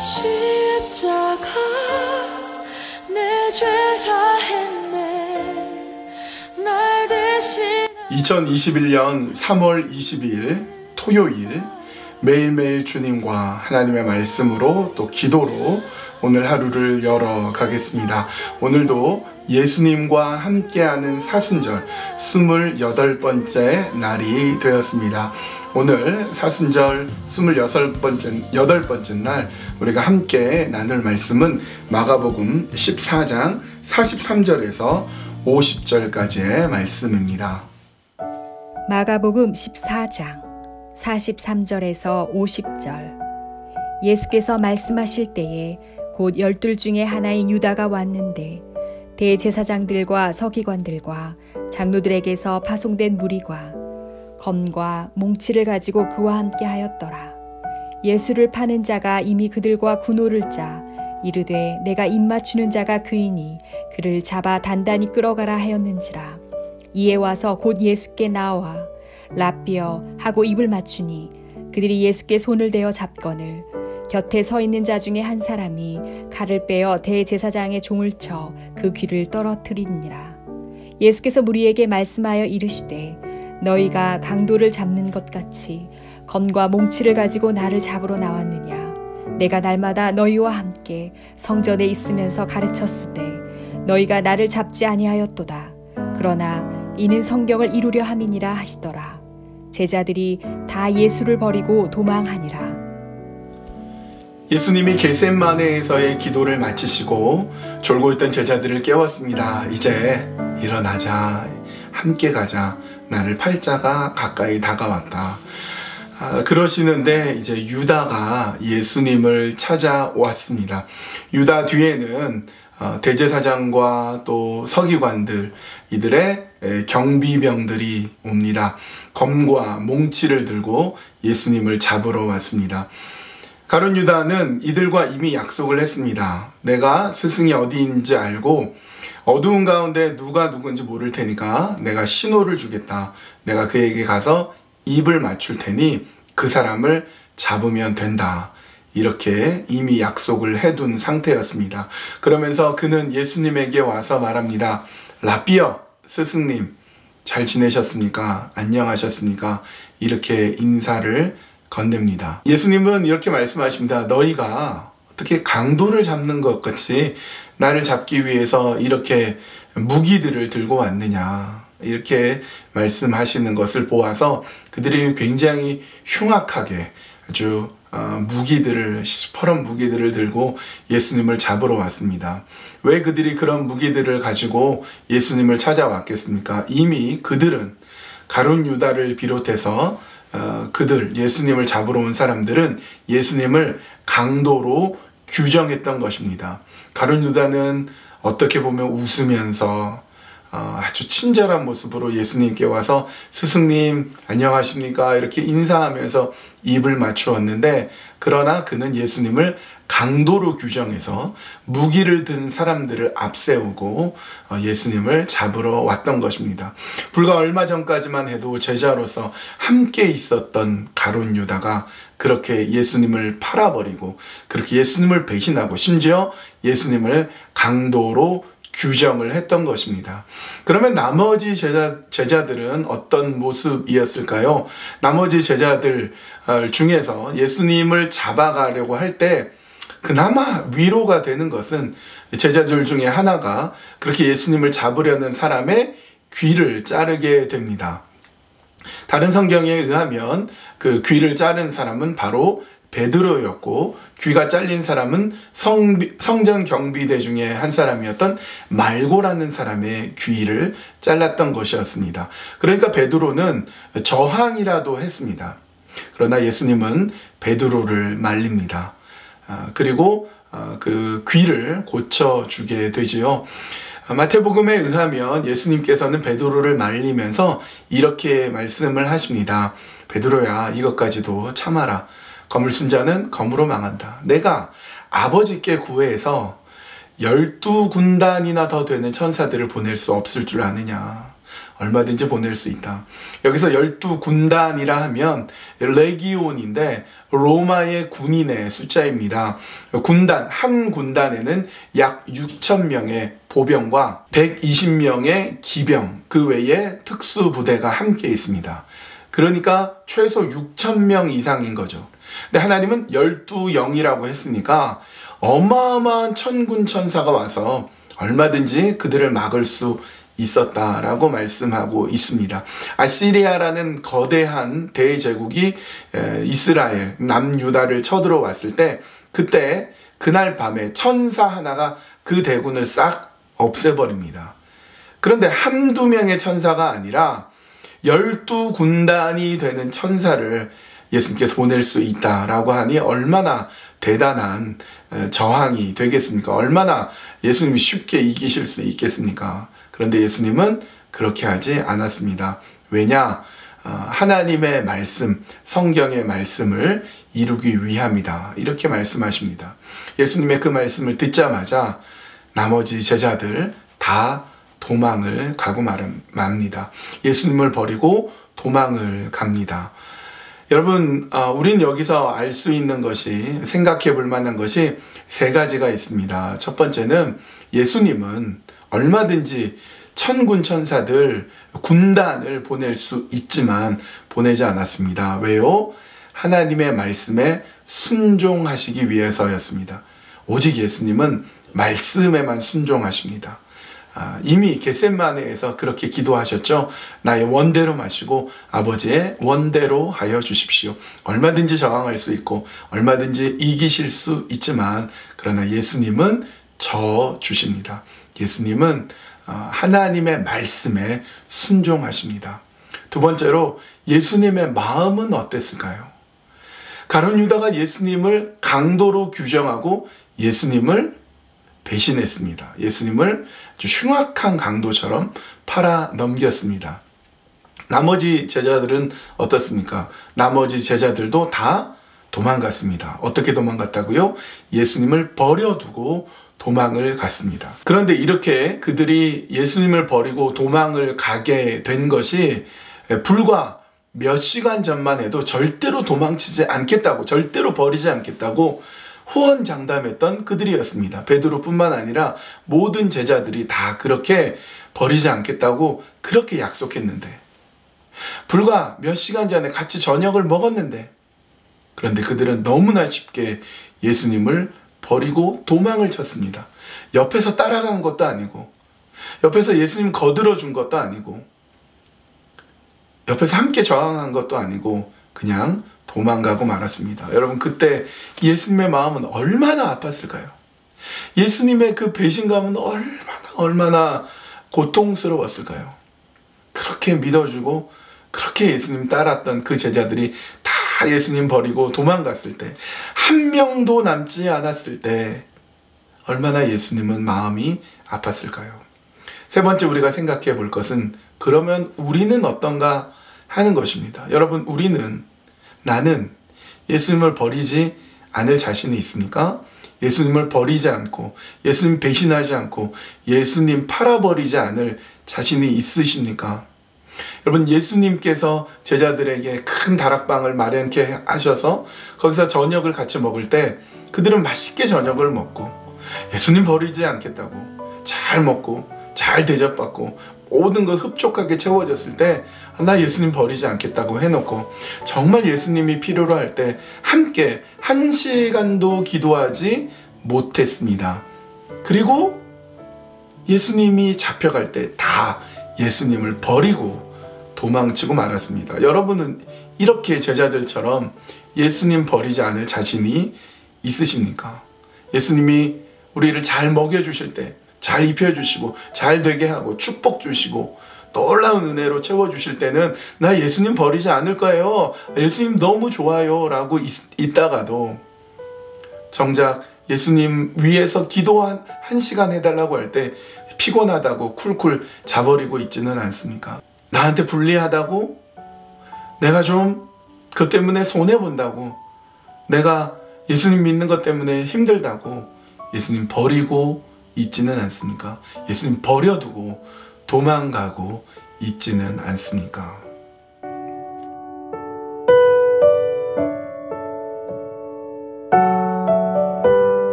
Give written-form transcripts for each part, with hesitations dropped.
십자가 내 죄 사했네 날 대신 2021년 3월 22일 토요일 매일매일 주님과 하나님의 말씀으로 또 기도로 오늘 하루를 열어가겠습니다. 오늘도 예수님과 함께하는 사순절 28번째 날이 되었습니다. 오늘 사순절 8번째 날 우리가 함께 나눌 말씀은 마가복음 14장 43절에서 50절까지의 말씀입니다. 마가복음 14장 43절에서 50절. 예수께서 말씀하실 때에 곧 12 중에 하나인 유다가 왔는데 대제사장들과 서기관들과 장로들에게서 파송된 무리가 검과 몽치를 가지고 그와 함께 하였더라. 예수를 파는 자가 이미 그들과 군호를 짜 이르되 내가 입맞추는 자가 그이니 그를 잡아 단단히 끌어가라 하였는지라. 이에 와서 곧 예수께 나와 라삐어 하고 입을 맞추니 그들이 예수께 손을 대어 잡거늘 곁에 서 있는 자 중에 한 사람이 칼을 빼어 대제사장의 종을 쳐 그 귀를 떨어뜨리니라. 예수께서 무리에게 말씀하여 이르시되 너희가 강도를 잡는 것 같이 검과 몽치를 가지고 나를 잡으러 나왔느냐. 내가 날마다 너희와 함께 성전에 있으면서 가르쳤으되 너희가 나를 잡지 아니하였도다. 그러나 이는 성경을 이루려 함이니라 하시더라. 제자들이 다 예수를 버리고 도망하니라. 예수님이 겟세마네에서의 기도를 마치시고 졸고 있던 제자들을 깨웠습니다. 이제 일어나자, 함께 가자. 나를 팔 자가 가까이 다가왔다. 그러시는데 이제 유다가 예수님을 찾아왔습니다. 유다 뒤에는 대제사장과 또 서기관들, 이들의 경비병들이 옵니다. 검과 몽치를 들고 예수님을 잡으러 왔습니다. 가룟 유다는 이들과 이미 약속을 했습니다. 내가 스승이 어디인지 알고 어두운 가운데 누가 누군지 모를 테니까 내가 신호를 주겠다. 내가 그에게 가서 입을 맞출 테니 그 사람을 잡으면 된다. 이렇게 이미 약속을 해둔 상태였습니다. 그러면서 그는 예수님에게 와서 말합니다. 라삐어, 스승님, 잘 지내셨습니까? 안녕하셨습니까? 이렇게 인사를 건넵니다. 예수님은 이렇게 말씀하십니다. 너희가 어떻게 강도를 잡는 것 같이 나를 잡기 위해서 이렇게 무기들을 들고 왔느냐. 이렇게 말씀하시는 것을 보아서 그들이 굉장히 흉악하게 아주 시퍼런 무기들을 들고 예수님을 잡으러 왔습니다. 왜 그들이 그런 무기들을 가지고 예수님을 찾아왔겠습니까? 이미 그들은 가룟 유다를 비롯해서 예수님을 잡으러 온 사람들은 예수님을 강도로 규정했던 것입니다. 가룟 유다는 어떻게 보면 웃으면서 아주 친절한 모습으로 예수님께 와서 스승님 안녕하십니까 이렇게 인사하면서 입을 맞추었는데, 그러나 그는 예수님을 강도로 규정해서 무기를 든 사람들을 앞세우고 예수님을 잡으러 왔던 것입니다. 불과 얼마 전까지만 해도 제자로서 함께 있었던 가룟 유다가 그렇게 예수님을 팔아버리고 그렇게 예수님을 배신하고 심지어 예수님을 강도로 규정을 했던 것입니다. 그러면 나머지 제자들은 어떤 모습이었을까요? 나머지 제자들 중에서 예수님을 잡아가려고 할 때 그나마 위로가 되는 것은 제자들 중에 하나가 그렇게 예수님을 잡으려는 사람의 귀를 자르게 됩니다. 다른 성경에 의하면 그 귀를 자른 사람은 바로 베드로였고, 귀가 잘린 사람은 성전 경비대 중에 한 사람이었던 말고라는 사람의 귀를 잘랐던 것이었습니다. 그러니까 베드로는 저항이라도 했습니다. 그러나 예수님은 베드로를 말립니다. 그리고 그 귀를 고쳐주게 되지요. 마태복음에 의하면 예수님께서는 베드로를 말리면서 이렇게 말씀을 하십니다. 베드로야, 이것까지도 참아라. 검을 쓴 자는 검으로 망한다. 내가 아버지께 구해서 12군단이나 더 되는 천사들을 보낼 수 없을 줄 아느냐. 얼마든지 보낼 수 있다. 여기서 12군단이라 하면 레기온인데 로마의 군인의 숫자입니다. 군단, 한 군단에는 약 6,000명의 보병과 120명의 기병, 그 외에 특수부대가 함께 있습니다. 그러니까 최소 6,000명 이상인 거죠. 근데 하나님은 12영이라고 했으니까 어마어마한 천군 천사가 와서 얼마든지 그들을 막을 수 있었다라고 말씀하고 있습니다. 아시리아라는 거대한 대제국이 이스라엘, 남유다를 쳐들어왔을 때 그때 그날 밤에 천사 하나가 그 대군을 싹 없애버립니다. 그런데 한두 명의 천사가 아니라 12군단이 되는 천사를 예수님께서 보낼 수 있다라고 하니 얼마나 대단한 저항이 되겠습니까? 얼마나 예수님이 쉽게 이기실 수 있겠습니까? 그런데 예수님은 그렇게 하지 않았습니다. 왜냐? 하나님의 말씀, 성경의 말씀을 이루기 위함이다. 이렇게 말씀하십니다. 예수님의 그 말씀을 듣자마자 나머지 제자들 다 도망을 가고 맙니다. 예수님을 버리고 도망을 갑니다. 여러분, 우린 여기서 알 수 있는 것이, 생각해 볼 만한 것이 세 가지가 있습니다. 첫 번째는 예수님은 얼마든지 천군 천사들, 군단을 보낼 수 있지만 보내지 않았습니다. 왜요? 하나님의 말씀에 순종하시기 위해서였습니다. 오직 예수님은 말씀에만 순종하십니다. 이미 겟세마네에서 그렇게 기도하셨죠. 나의 원대로 마시고 아버지의 원대로 하여 주십시오. 얼마든지 저항할 수 있고 얼마든지 이기실 수 있지만 그러나 예수님은 져 주십니다. 예수님은 하나님의 말씀에 순종하십니다. 두 번째로 예수님의 마음은 어땠을까요? 가룟 유다가 예수님을 강도로 규정하고 예수님을 배신했습니다. 예수님을 아주 흉악한 강도처럼 팔아 넘겼습니다. 나머지 제자들은 어떻습니까? 나머지 제자들도 다 도망갔습니다. 어떻게 도망갔다고요? 예수님을 버려두고 도망을 갔습니다. 그런데 이렇게 그들이 예수님을 버리고 도망을 가게 된 것이 불과 몇 시간 전만 해도 절대로 도망치지 않겠다고, 절대로 버리지 않겠다고 호언장담했던 그들이었습니다. 베드로뿐만 아니라 모든 제자들이 다 그렇게 버리지 않겠다고 그렇게 약속했는데, 불과 몇 시간 전에 같이 저녁을 먹었는데, 그런데 그들은 너무나 쉽게 예수님을 버리고 도망을 쳤습니다. 옆에서 따라간 것도 아니고, 옆에서 예수님 거들어 준 것도 아니고, 옆에서 함께 저항한 것도 아니고 그냥 도망가고 말았습니다. 여러분, 그때 예수님의 마음은 얼마나 아팠을까요? 예수님의 그 배신감은 얼마나 고통스러웠을까요? 그렇게 믿어주고 그렇게 예수님 따랐던 그 제자들이 다 예수님 버리고 도망갔을 때, 한 명도 남지 않았을 때 얼마나 예수님은 마음이 아팠을까요? 세 번째 우리가 생각해 볼 것은, 그러면 우리는 어떤가 하는 것입니다. 여러분, 나는 예수님을 버리지 않을 자신이 있습니까? 예수님을 버리지 않고, 예수님 배신하지 않고, 예수님 팔아버리지 않을 자신이 있으십니까? 여러분, 예수님께서 제자들에게 큰 다락방을 마련케 하셔서 거기서 저녁을 같이 먹을 때 그들은 맛있게 저녁을 먹고 예수님 버리지 않겠다고 잘 먹고 잘 대접받고 모든 것 흡족하게 채워졌을 때, 나 예수님 버리지 않겠다고 해놓고 정말 예수님이 필요로 할 때 함께 1시간도 기도하지 못했습니다. 그리고 예수님이 잡혀갈 때 다 예수님을 버리고 도망치고 말았습니다. 여러분은 이렇게 제자들처럼 예수님 버리지 않을 자신이 있으십니까? 예수님이 우리를 잘 먹여주실 때, 잘 입혀주시고 잘 되게 하고 축복 주시고 놀라운 은혜로 채워주실 때는 나 예수님 버리지 않을 거예요, 예수님 너무 좋아요 라고 있다가도 정작 예수님 위해서 기도 한 1시간 해달라고 할 때 피곤하다고 쿨쿨 자버리고 있지는 않습니까? 나한테 불리하다고, 내가 좀 그것 때문에 손해본다고, 내가 예수님 믿는 것 때문에 힘들다고 예수님 버리고 있지는 않습니까? 예수님 버려두고 도망가고 있지는 않습니까?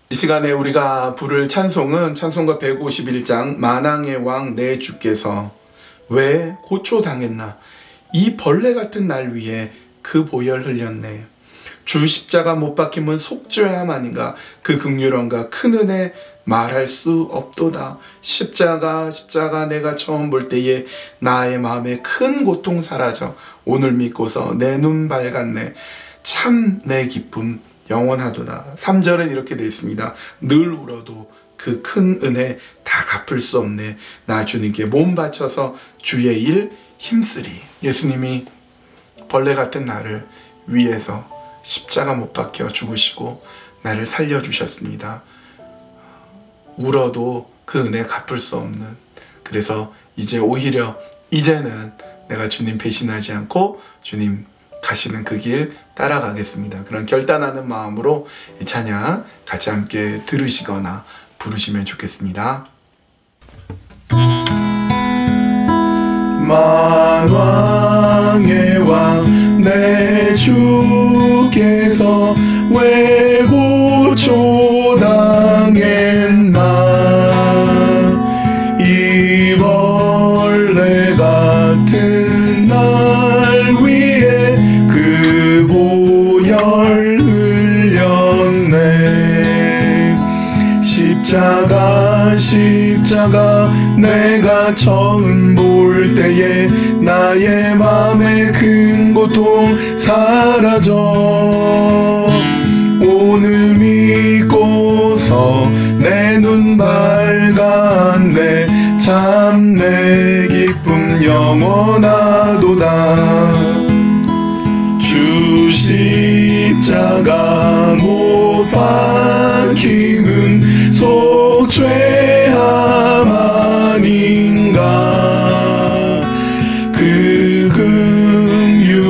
이 시간에 우리가 부를 찬송은 찬송가 151장 만왕의 왕 내 주께서 왜 고초당했나 이 벌레 같은 날 위에 그 보혈 흘렸네. 주 십자가 못 박힘은 속죄함 아닌가 그 긍휼함과 큰 은혜 말할 수 없도다. 십자가 내가 처음 볼 때에 나의 마음에 큰 고통 사라져 오늘 믿고서 내 눈 밝았네. 참 내 기쁨 영원하도다. 3절은 이렇게 되어 있습니다. 늘 울어도 그 큰 은혜 다 갚을 수 없네. 나 주님께 몸 바쳐서 주의 일 힘쓰리. 예수님이 벌레 같은 나를 위해서 십자가 못 박혀 죽으시고 나를 살려주셨습니다. 울어도 그 은혜 갚을 수 없는, 그래서 이제 오히려 이제는 내가 주님 배신하지 않고 주님 가시는 그 길 따라가겠습니다. 그런 결단하는 마음으로 이 찬양 같이 함께 들으시거나 부르시면 좋겠습니다. 만왕의 왕 내 주께서 왜 고초당했나 이 벌레 같은 날 위에 그 보혈 흘렸네. 십자가 내가 처음 볼 때에 나의 맘에 큰 고통 사라져 오늘 믿고서 내 눈 밝았네. 참 내 기쁨 영원하도다. 주 십자가 못 박힘은 속죄함 아닌가 그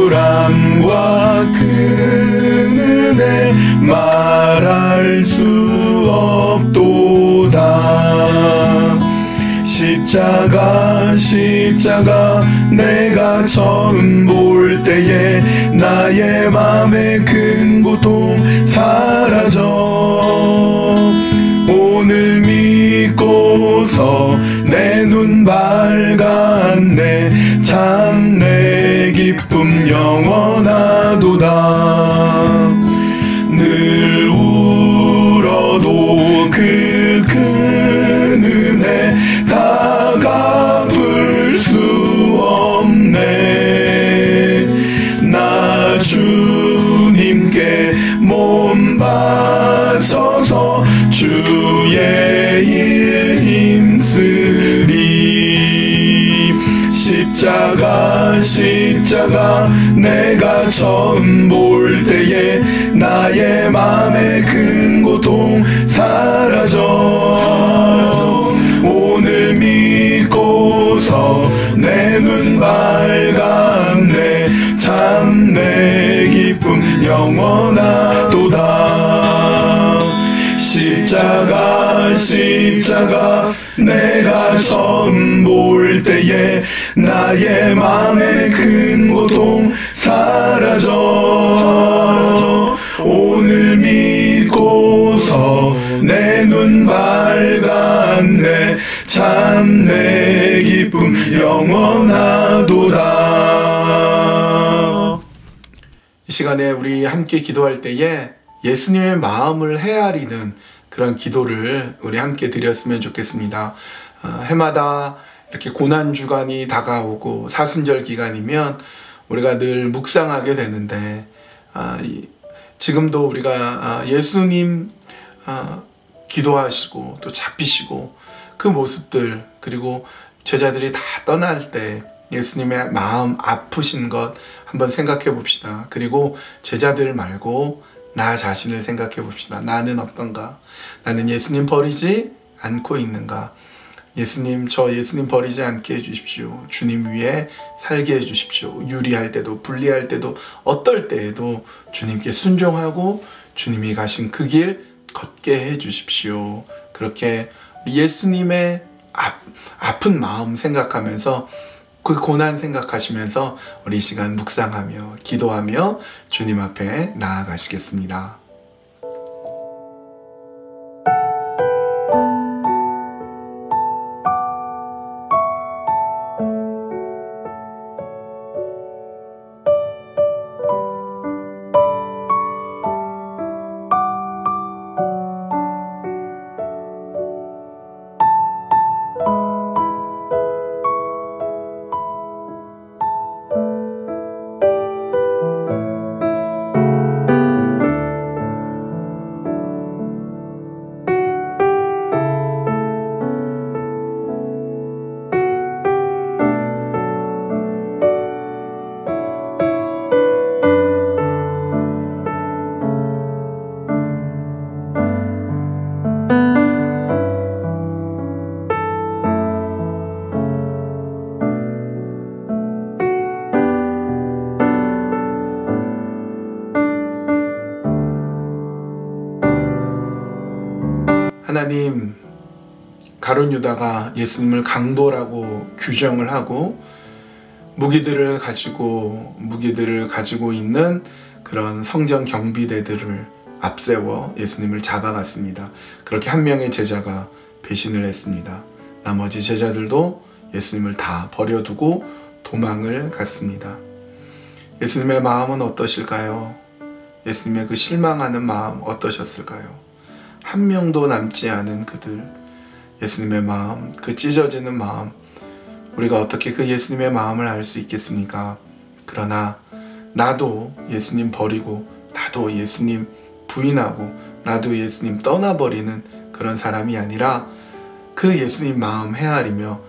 긍휼함과 큰 은혜 말할 수 없도다. 십자가 내가 처음 볼 때에 나의 맘에 큰 고통 사라져 오늘 믿고서 내 눈 밝았네. 참 내 기쁨 영원하도다. 늘 울어도 그 큰 은혜 다 갚을 수 없네. 나 주님께 몸 바쳐서 주의 일 힘쓰리. 십자가 내가 처음 볼 때에 나의 맘에 큰 고통 사라져 오늘 믿고서 내 눈 밝았네. 참 내 기쁨 영원하도다. 십자가 내가 처음 볼 때에 나의 맘에 큰 고통 사라져 오늘 믿고서 내 눈 밝았네. 참 내 기쁨 영원하도다. 이 시간에 우리 함께 기도할 때에 예수님의 마음을 헤아리는 그런 기도를 우리 함께 드렸으면 좋겠습니다. 해마다 이렇게 고난주간이 다가오고 사순절 기간이면 우리가 늘 묵상하게 되는데 지금도 우리가 예수님 기도하시고 또 잡히시고 그 모습들, 그리고 제자들이 다 떠날 때 예수님의 마음 아프신 것 한번 생각해 봅시다. 그리고 제자들 말고 나 자신을 생각해 봅시다. 나는 어떤가? 나는 예수님 버리지 않고 있는가? 예수님, 저 예수님 버리지 않게 해주십시오. 주님 위에 살게 해주십시오. 유리할 때도 불리할 때도 어떨 때에도 주님께 순종하고 주님이 가신 그 길 걷게 해주십시오. 그렇게 예수님의 아픈 마음 생각하면서 그 고난 생각하시면서 우리 이 시간 묵상하며 기도하며 주님 앞에 나아가시겠습니다. 하나님, 가룟 유다가 예수님을 강도라고 규정을 하고 무기들을 가지고 있는 그런 성전 경비대들을 앞세워 예수님을 잡아갔습니다. 그렇게 한 명의 제자가 배신을 했습니다. 나머지 제자들도 예수님을 다 버려두고 도망을 갔습니다. 예수님의 마음은 어떠실까요? 예수님의 그 실망하는 마음 어떠셨을까요? 한 명도 남지 않은 그들, 예수님의 마음, 그 찢어지는 마음, 우리가 어떻게 그 예수님의 마음을 알 수 있겠습니까? 그러나 나도 예수님 버리고 나도 예수님 부인하고 나도 예수님 떠나버리는 그런 사람이 아니라 그 예수님 마음 헤아리며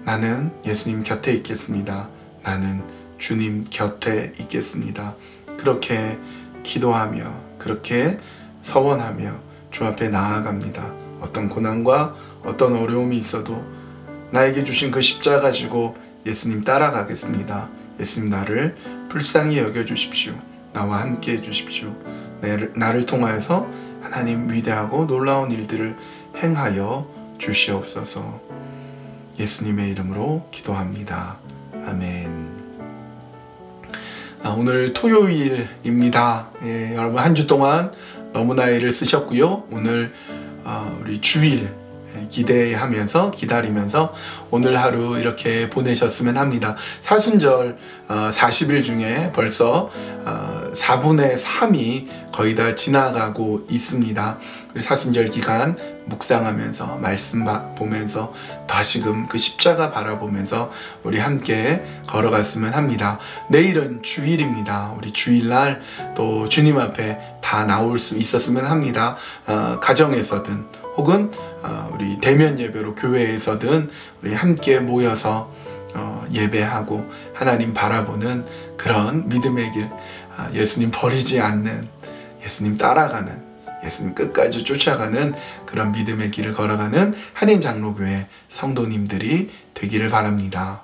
나는 예수님 곁에 있겠습니다. 나는 주님 곁에 있겠습니다. 그렇게 기도하며 그렇게 서원하며 주 앞에 나아갑니다. 어떤 고난과 어떤 어려움이 있어도 나에게 주신 그 십자가 가지고 예수님 따라가겠습니다. 예수님 나를 불쌍히 여겨주십시오. 나와 함께 해주십시오. 나를 통하여서 하나님 위대하고 놀라운 일들을 행하여 주시옵소서. 예수님의 이름으로 기도합니다. 아멘. 오늘 토요일입니다. 여러분 한 주 동안 너무나 애를 쓰셨고요. 오늘 우리 주일 기대하면서 기다리면서 오늘 하루 이렇게 보내셨으면 합니다. 사순절 40일 중에 벌써 4분의 3이 거의 다 지나가고 있습니다. 사순절 기간 묵상하면서 말씀 보면서 다시금 그 십자가 바라보면서 우리 함께 걸어갔으면 합니다. 내일은 주일입니다. 우리 주일날 또 주님 앞에 다 나올 수 있었으면 합니다. 가정에서든 혹은 우리 대면 예배로 교회에서든 우리 함께 모여서 예배하고 하나님 바라보는 그런 믿음의 길, 예수님 버리지 않는, 예수님 따라가는, 예수님 끝까지 쫓아가는 그런 믿음의 길을 걸어가는 한인장로교회 성도님들이 되기를 바랍니다.